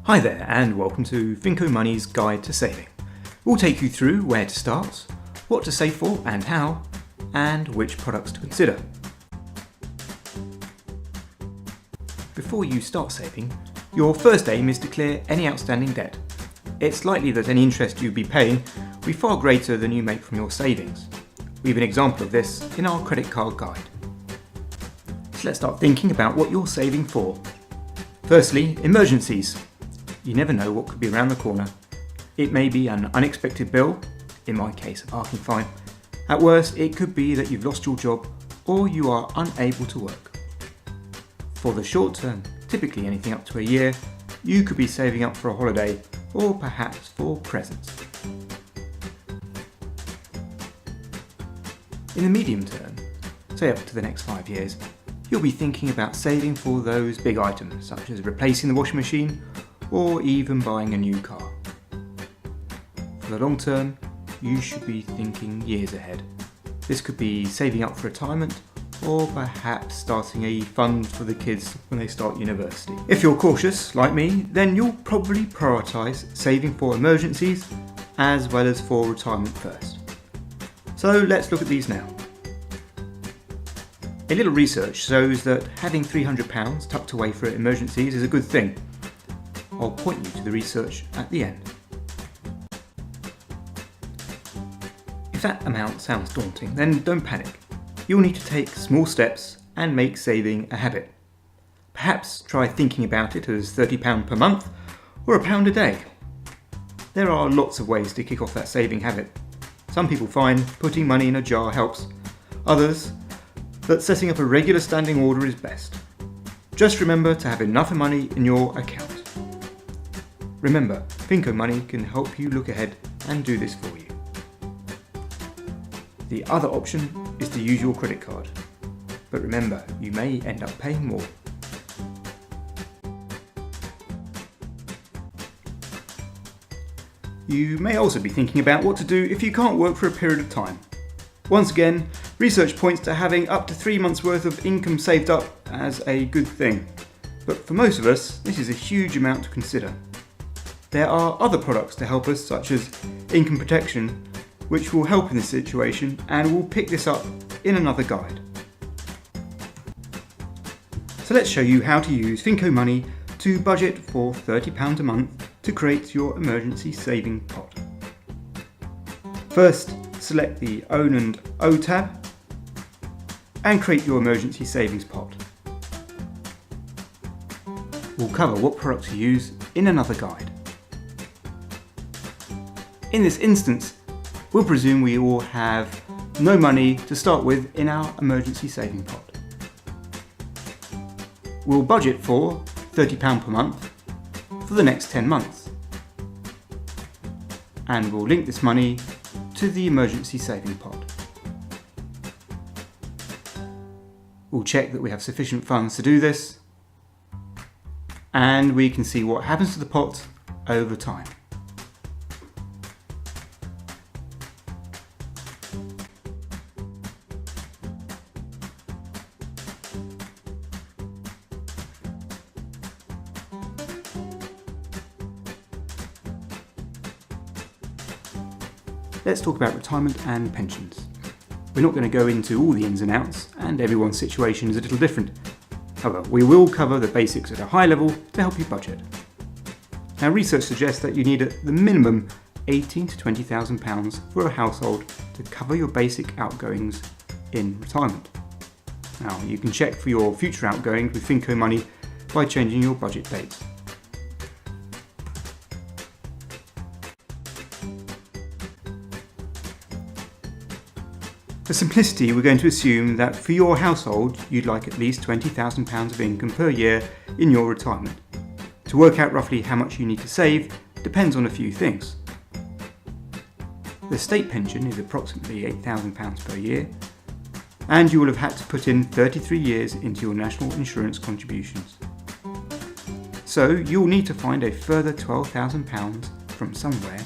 Hi there and welcome to Finco Money's Guide to Saving. We'll take you through where to start, what to save for and how, and which products to consider. Before you start saving, your first aim is to clear any outstanding debt. It's likely that any interest you'd be paying will be far greater than you make from your savings. We have an example of this in our credit card guide. So let's start thinking about what you're saving for. Firstly, emergencies. You never know what could be around the corner. It may be an unexpected bill, in my case a parking fine. At worst, it could be that you've lost your job or you are unable to work. For the short term, typically anything up to a year, you could be saving up for a holiday or perhaps for presents. In the medium term, say up to the next 5 years, you'll be thinking about saving for those big items such as replacing the washing machine or even buying a new car. For the long term, you should be thinking years ahead. This could be saving up for retirement or perhaps starting a fund for the kids when they start university. If you're cautious, like me, then you'll probably prioritise saving for emergencies as well as for retirement first. So let's look at these now. A little research shows that having £300 tucked away for emergencies is a good thing. I'll point you to the research at the end. If that amount sounds daunting, then don't panic. You'll need to take small steps and make saving a habit. Perhaps try thinking about it as £30 per month or £1 a day. There are lots of ways to kick off that saving habit. Some people find putting money in a jar helps. Others, that setting up a regular standing order is best. Just remember to have enough money in your account. Remember, Finco Money can help you look ahead and do this for you. The other option is to use your credit card. But remember, you may end up paying more. You may also be thinking about what to do if you can't work for a period of time. Once again, research points to having up to 3 months' worth of income saved up as a good thing. But for most of us, this is a huge amount to consider. There are other products to help us, such as income protection, which will help in this situation, and we'll pick this up in another guide. So let's show you how to use Finco Money to budget for £30 a month to create your emergency saving pot. First, select the Own and O tab and create your emergency savings pot. We'll cover what products to use in another guide. In this instance, we'll presume we all have no money to start with in our emergency saving pot. We'll budget for £30 per month for the next 10 months. And we'll link this money to the emergency saving pot. We'll check that we have sufficient funds to do this, and we can see what happens to the pot over time. Let's talk about retirement and pensions. We're not going to go into all the ins and outs, and everyone's situation is a little different. However, we will cover the basics at a high level to help you budget. Now, research suggests that you need at the minimum £18,000 to £20,000 for a household to cover your basic outgoings in retirement. Now, you can check for your future outgoings with Finco Money by changing your budget dates. For simplicity, we're going to assume that for your household, you'd like at least £20,000 of income per year in your retirement. To work out roughly how much you need to save depends on a few things. The state pension is approximately £8,000 per year, and you will have had to put in 33 years into your national insurance contributions. So you'll need to find a further £12,000 from somewhere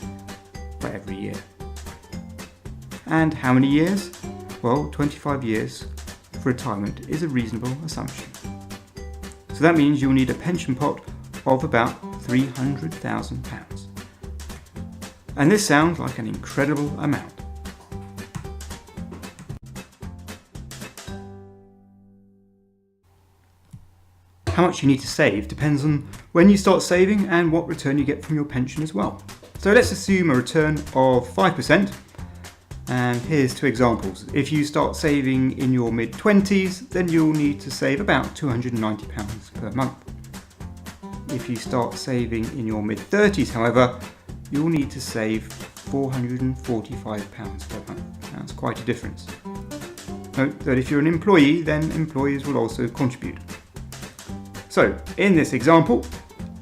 for every year. And how many years? Well, 25 years for retirement is a reasonable assumption. So that means you'll need a pension pot of about £300,000. And this sounds like an incredible amount. How much you need to save depends on when you start saving and what return you get from your pension as well. So let's assume a return of 5%, and here's two examples. If you start saving in your mid-20s, then you'll need to save about £290 per month. If you start saving in your mid-30s, however, you'll need to save £445 per month. That's quite a difference. Note that if you're an employee, then employers will also contribute. So, in this example,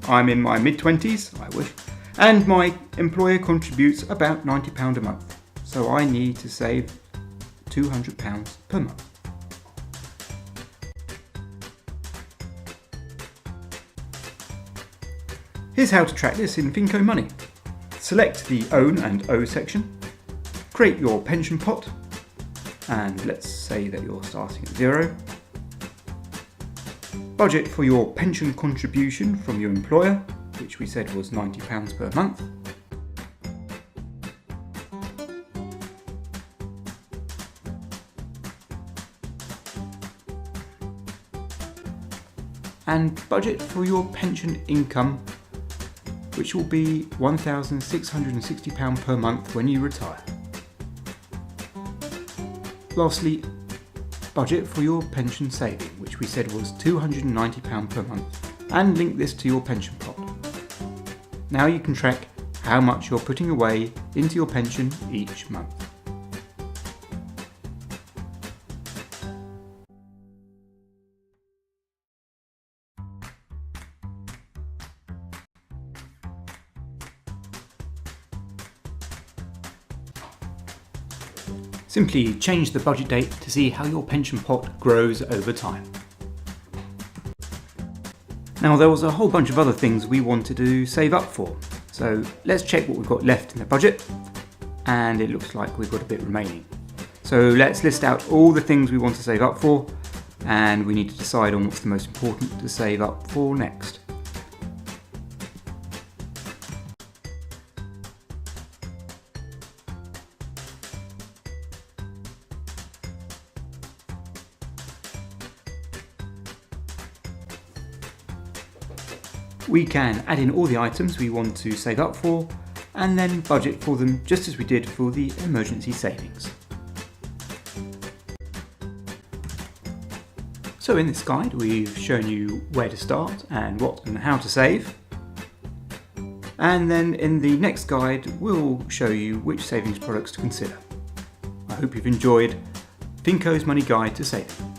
I'm in my mid-20s, I wish, and my employer contributes about £90 a month. So I need to save £200 per month. Here's how to track this in Finco Money. Select the Own and Owe section, create your pension pot, and let's say that you're starting at 0. Budget for your pension contribution from your employer, which we said was £90 per month. And budget for your pension income, which will be £1,660 per month when you retire. Lastly, budget for your pension saving, which we said was £290 per month, and link this to your pension pot. Now you can track how much you're putting away into your pension each month. Simply change the budget date to see how your pension pot grows over time. Now there was a whole bunch of other things we wanted to save up for, so let's check what we've got left in the budget, and it looks like we've got a bit remaining. So let's list out all the things we want to save up for, and we need to decide on what's the most important to save up for next. We can add in all the items we want to save up for and then budget for them just as we did for the emergency savings. So in this guide we've shown you where to start and what and how to save, and then in the next guide we'll show you which savings products to consider. I hope you've enjoyed Finco's Money Guide to Saving.